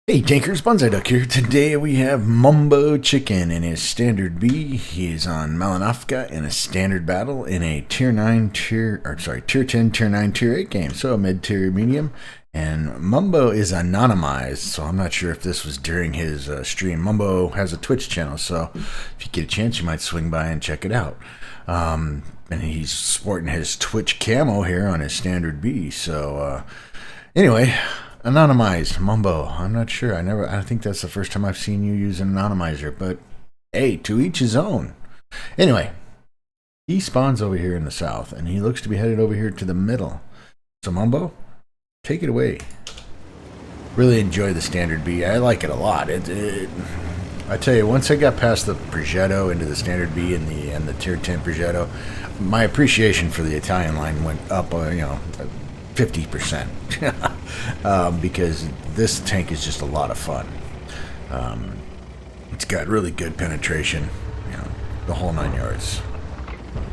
Hey Tankers, Bonsai Duck here. Today we have Mumbochicken in his standard B. He is on Malinovka in a standard battle in a tier 9, tier 10, tier 9, tier 8 game. So a mid-tier medium. And Mumbo is anonymized, so I'm not sure if this was during his stream. Mumbo has a Twitch channel, so if you get a chance, you might swing by and check it out. And he's sporting his Twitch camo here on his standard B. So anyway, anonymized Mumbo. I'm not sure. I think that's the first time I've seen you use an anonymizer, but hey, to each his own. Anyway, he spawns over here in the south, and he looks to be headed over here to the middle. So Mumbo, take it away. Really enjoy the standard B. I like it a lot. I tell you, once I got past the progetto into the standard B and the tier 10 progetto, my appreciation for the Italian line went up. 50%. Because this tank is just a lot of fun. It's got really good penetration, the whole 9 yards.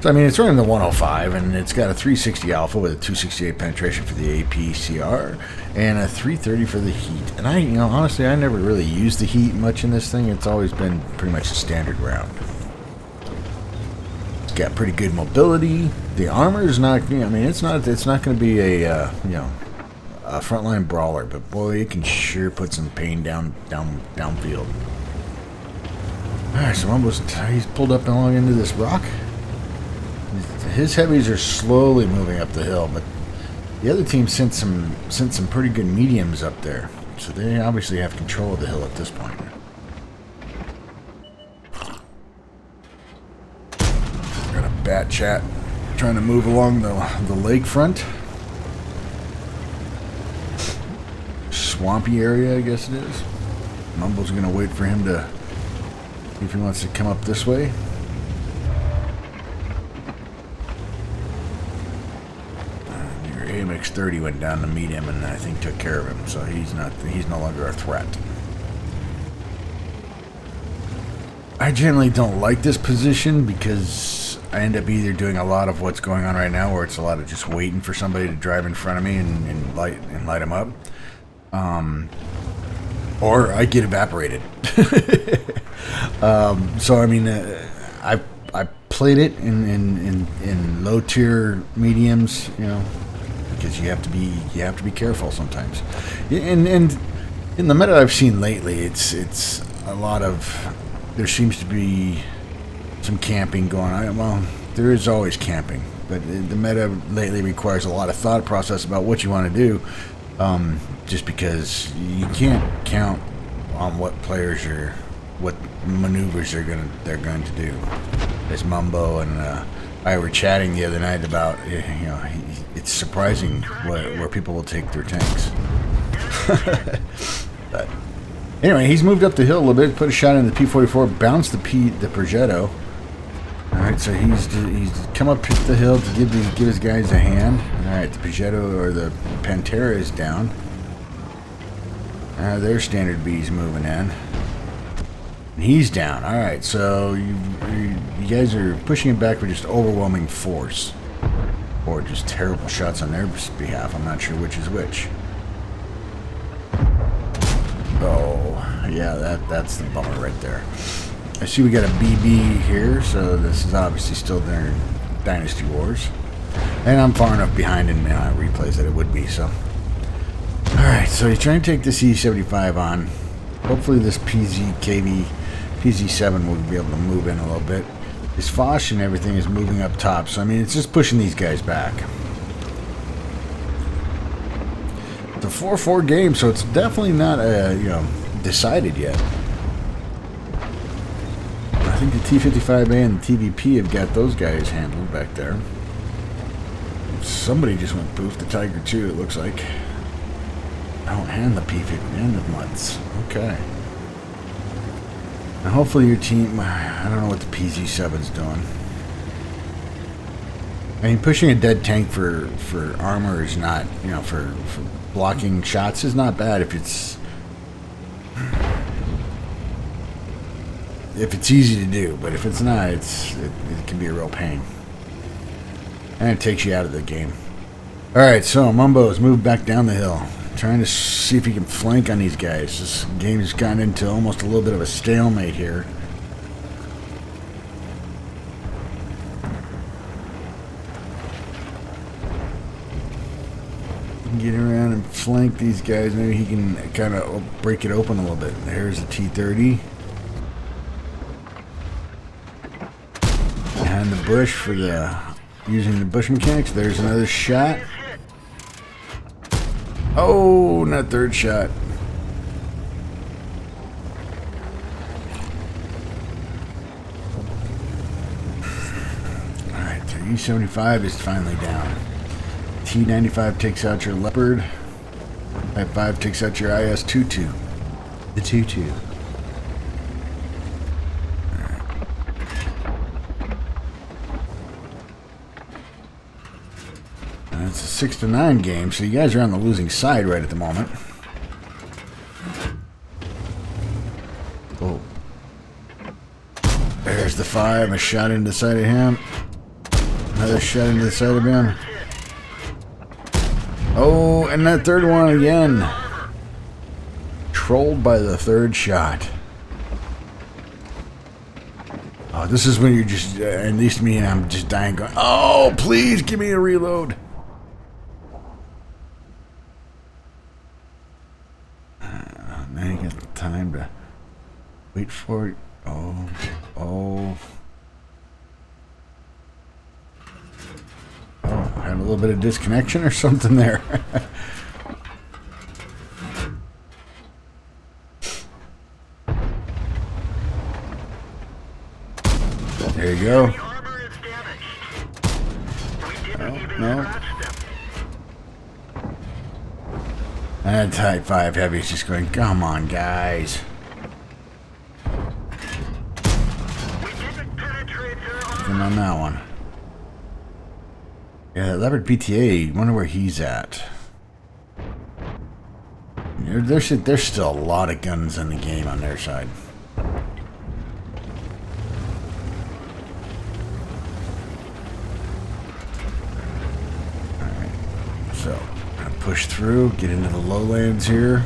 So I mean, it's running the 105, and it's got a 360 alpha with a 268 penetration for the APCR and a 330 for the heat. And honestly, I never really used the heat much in this thing. It's always been pretty much a standard round. It's got pretty good mobility. The armor is not, it's not going to be a frontline brawler, but boy, it can sure put some pain downfield. All right, so he's pulled up along into this rock. His heavies are slowly moving up the hill, but the other team sent some pretty good mediums up there, so they obviously have control of the hill at this point. Got a bat chat trying to move along the lakefront. Swampy area, I guess it is. Mumbo's gonna wait for him to see if he wants to come up this way. Your AMX-30 went down to meet him and I think took care of him, so he's no longer a threat. I generally don't like this position because I end up either doing a lot of what's going on right now, where it's a lot of just waiting for somebody to drive in front of me and light them up. Or I get evaporated. So I mean, I played it in low tier mediums, because you have to be careful sometimes. And in the meta I've seen lately, it's a lot of, there seems to be some camping going on. Well, there is always camping, but the meta lately requires a lot of thought process about what you want to do. Just because you can't count on what maneuvers they're going to do. As Mumbo and I were chatting the other night about, it's surprising where people will take their tanks. But anyway, he's moved up the hill a little bit, put a shot in the P-44, bounced the progetto. All right, so he's come up the hill to give his guys a hand. All right, the progetto or the Pantera is down. Their standard B's moving in. And he's down. All right, so you guys are pushing it back with just overwhelming force, or just terrible shots on their behalf. I'm not sure which is which. Oh, yeah, that's the bummer right there. I see we got a BB here, so this is obviously still during Dynasty Wars. And I'm far enough behind in replays that it would be, so. Alright, so he's trying to take this E75 on. Hopefully this PZ7 will be able to move in a little bit. His Foch and everything is moving up top, so I mean, it's just pushing these guys back. It's a 4-4 game, so it's definitely not, decided yet. I think the T55A and the TVP have got those guys handled back there. Somebody just went poof, the Tiger 2, it looks like. Oh, and the P50 and the Mutts. Okay. Now hopefully your team, I don't know what the PZ7's doing. I mean, pushing a dead tank for armor is not, for blocking shots is not bad if it's easy to do, but if it's not, it can be a real pain. And it takes you out of the game. Alright, so Mumbo's moved back down the hill. Trying to see if he can flank on these guys. This game's gotten into almost a little bit of a stalemate here. Get around and flank these guys. Maybe he can kind of break it open a little bit. There's a T-30. Behind the bush for the using the bush mechanics. There's another shot. Oh, not third shot. Alright, the E-75 is finally down. T-95 takes out your Leopard. Type 5 takes out your IS-22. The 2-2. It's a 6-9 game, so you guys are on the losing side right at the moment. Oh. There's the 5. A shot into the side of him. Another shot into the side of him. Oh, and that third one again. Trolled by the third shot. Oh, this is when you're just, at least me, and I'm just dying going, oh, please give me a reload. Now you got time to wait for it. Oh, oh. Oh, had a little bit of disconnection or something there. There you go. Oh, no. And Type 5 Heavy is just going, come on, guys. Nothing on that one. Yeah, Leopard PTA, wonder where he's at. There's still a lot of guns in the game on their side. Alright, so push through, get into the lowlands here,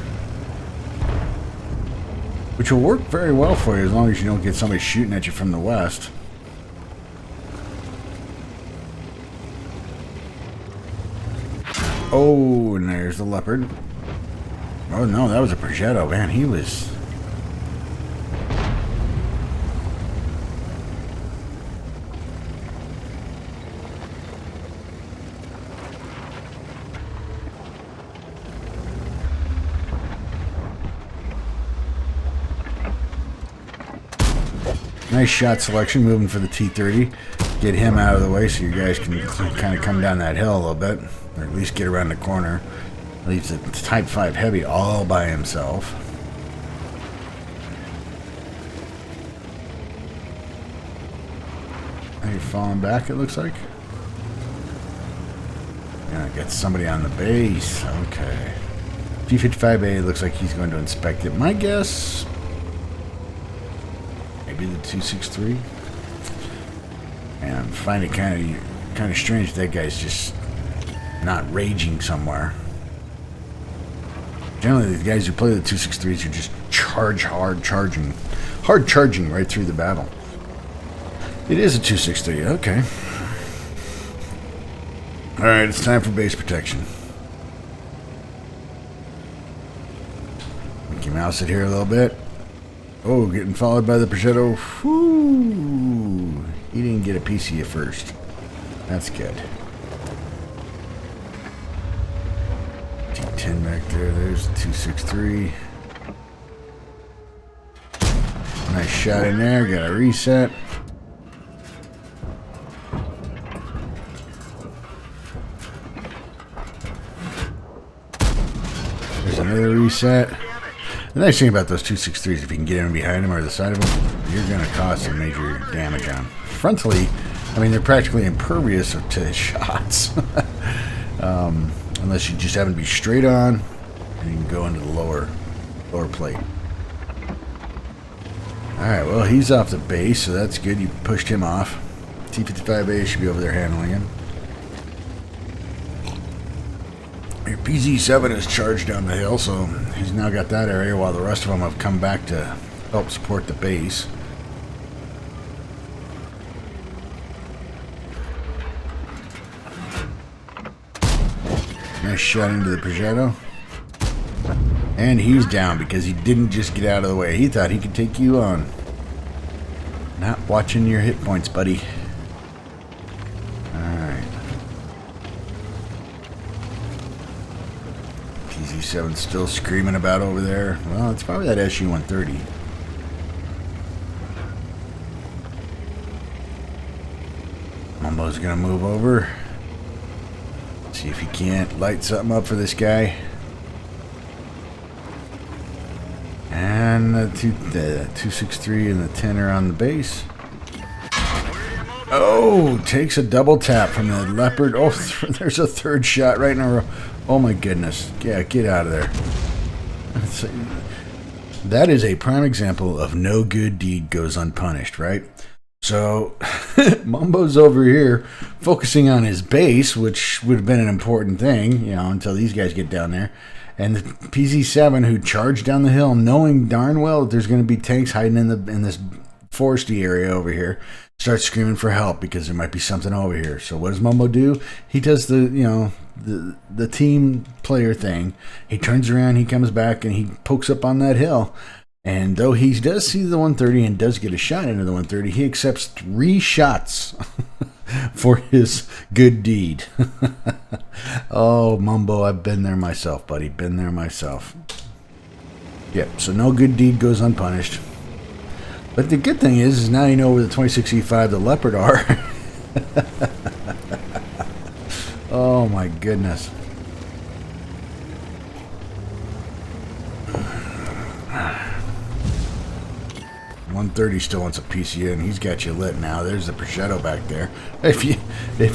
which will work very well for you as long as you don't get somebody shooting at you from the west. Oh, and there's the Leopard. Oh no, that was a Progetto, man. He was... Nice shot selection, moving for the T-30. Get him out of the way so you guys can kind of come down that hill a little bit, or at least get around the corner. Leaves the Type 5 Heavy all by himself. Now you're falling back, it looks like. Yeah, got somebody on the base. Okay. G55A looks like he's going to inspect it. My guess... maybe the 263. And I'm finding it kind of strange that guy's just not raging somewhere. Generally, the guys who play the 263s are just hard charging right through the battle. It is a 263. Okay. All right, it's time for base protection. Mickey Mouse it here a little bit. Oh, getting followed by the Progetto. Whoo! He didn't get a piece of you first. That's good. T10 back there. There's the 263. Nice shot in there. Got a reset. There's another reset. The nice thing about those 263s, if you can get in behind them or the side of them, you're going to cause some major damage on them. Frontally, I mean, they're practically impervious to shots. Unless you just happen to be straight on, and you can go into the lower plate. Alright, well, he's off the base, so that's good. You pushed him off. T-55A should be over there handling him. PZ7 has charged down the hill, so he's now got that area while the rest of them have come back to help support the base. Nice shot into the Progetto. And he's down because he didn't just get out of the way. He thought he could take you on. Not watching your hit points, buddy. Alright. PZ7 still screaming about over there. Well, it's probably that SU-130. Mumbo's gonna move over. See if he can't light something up for this guy. And the 263 and the 10 are on the base. Oh, takes a double tap from the Leopard. Oh, there's a third shot right in a row. Oh my goodness. Yeah, get out of there. That is a prime example of no good deed goes unpunished, right? So, Mumbo's over here focusing on his base, which would have been an important thing, you know, until these guys get down there. And the PZ7, who charged down the hill, knowing darn well that there's going to be tanks hiding in this foresty area over here, starts screaming for help because there might be something over here. So what does Mumbo do? He does the team player thing. He turns around, he comes back, and he pokes up on that hill. And though he does see the 130 and does get a shot into the 130, he accepts 3 shots for his good deed. Oh, Mumbo, I've been there myself, buddy. Been there myself. Yep, so no good deed goes unpunished. But the good thing is now you know where the 26E5, the Leopard are. Oh, my goodness. 130 still wants a PCA, and he's got you lit now. There's the Progetto back there. If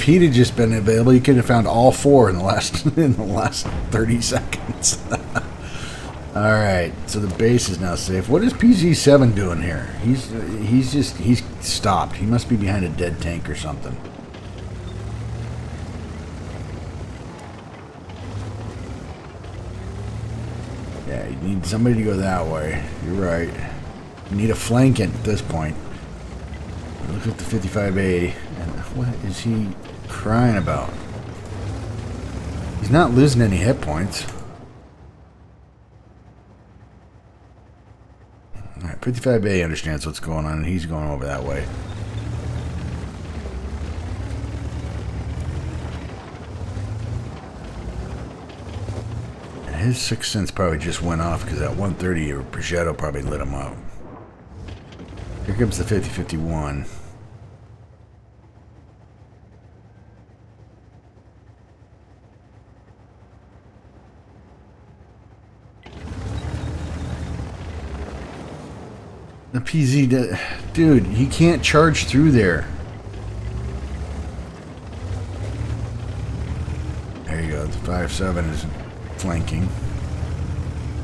he'd have just been available, you could have found all 4 in the last 30 seconds. All right, so the base is now safe. What is PZ7 doing here? He's stopped. He must be behind a dead tank or something. Yeah, you need somebody to go that way. You're right. You need a flank at this point. Look at the 55A. And what is he crying about? He's not losing any hit points. Alright, 55A understands what's going on, and he's going over that way. And his sixth sense probably just went off because that 130 or Progetto probably lit him up. Here comes the 50-51. The PZ, dude, he can't charge through there. There you go. The 5.7 is flanking.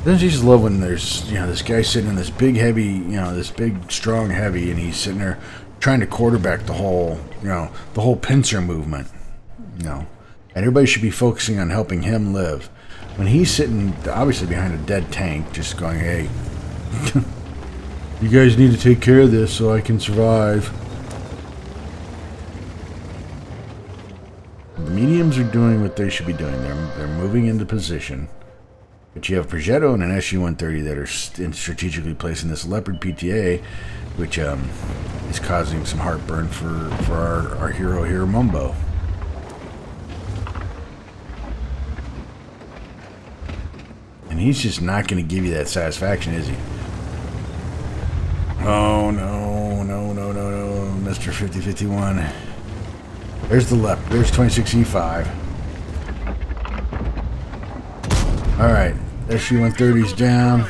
Don't you just love when there's, this guy sitting in this big heavy, this big strong heavy, and he's sitting there trying to quarterback the whole, the whole pincer movement, And everybody should be focusing on helping him live. When he's sitting, obviously behind a dead tank, just going, hey, you guys need to take care of this so I can survive. The mediums are doing what they should be doing. They're moving into position. But you have Progetto and an SU-130 that are strategically placed in this Leopard PTA, which is causing some heartburn for our hero here, Mumbo. And he's just not going to give you that satisfaction, is he? Oh, no, Mr. 50-51. There's the Leopard. There's 26E5. Alright. SU-130's down.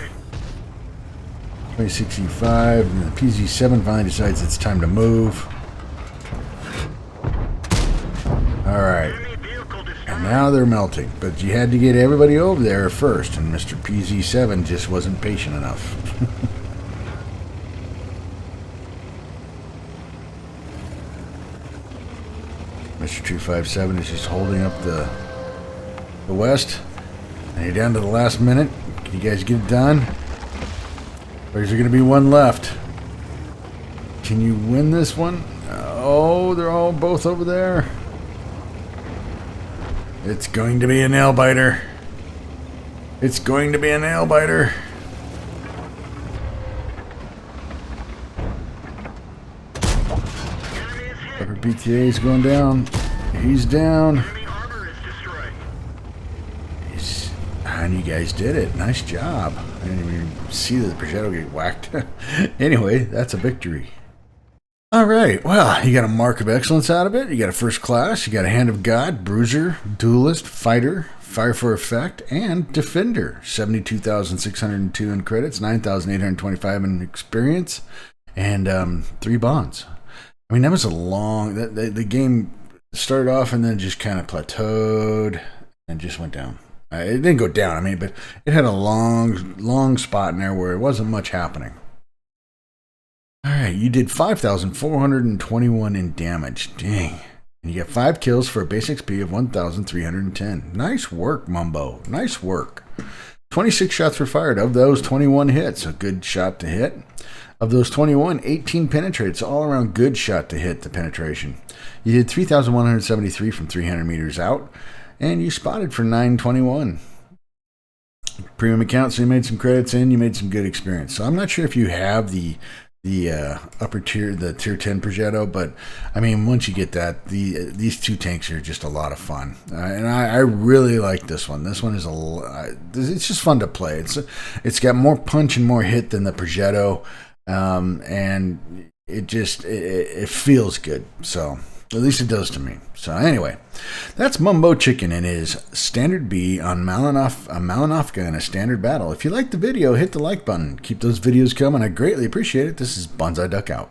26E5. And the PZ7 finally decides it's time to move. Alright. And now they're melting. But you had to get everybody over there first. And Mr. PZ7 just wasn't patient enough. Mr. 257 is just holding up the west. And you're down to the last minute. Can you guys get it done? Or is there going to be one left? Can you win this one? Oh, they're all both over there. It's going to be a nail biter. It's going to be a nail biter. Upper BTA is going down. He's down. And you guys did it. Nice job. I didn't even see the Progetto get whacked. Anyway, that's a victory. All right. Well, you got a mark of excellence out of it. You got a first class. You got a hand of God, bruiser, duelist, fighter, fire for effect, and defender. 72,602 in credits, 9,825 in experience, and 3 bonds. I mean, that was a long... The game started off and then just kind of plateaued and just went down. It didn't go down, I mean, but it had a long spot in there where it wasn't much happening. All right, you did 5,421 in damage. Dang. And you got 5 kills for a base XP of 1,310. Nice work, Mumbo. Nice work. 26 shots were fired. Of those, 21 hits. A good shot to hit. Of those 21, 18 penetrates. All around good shot to hit the penetration. You did 3,173 from 300 meters out. And you spotted for 921. Premium account, so you made some credits in, you made some good experience. So I'm not sure if you have the upper tier, the tier 10 Progetto, but I mean, once you get that, these 2 tanks are just a lot of fun. And I really like this one. This one is it's just fun to play. It's got more punch and more hit than the Progetto, and it feels good. So at least it does to me. So anyway, that's Mumbochicken and his standard B on Malinovka in a standard battle. If you liked the video, hit the like button. Keep those videos coming. I greatly appreciate it. This is Bonsai Duck out.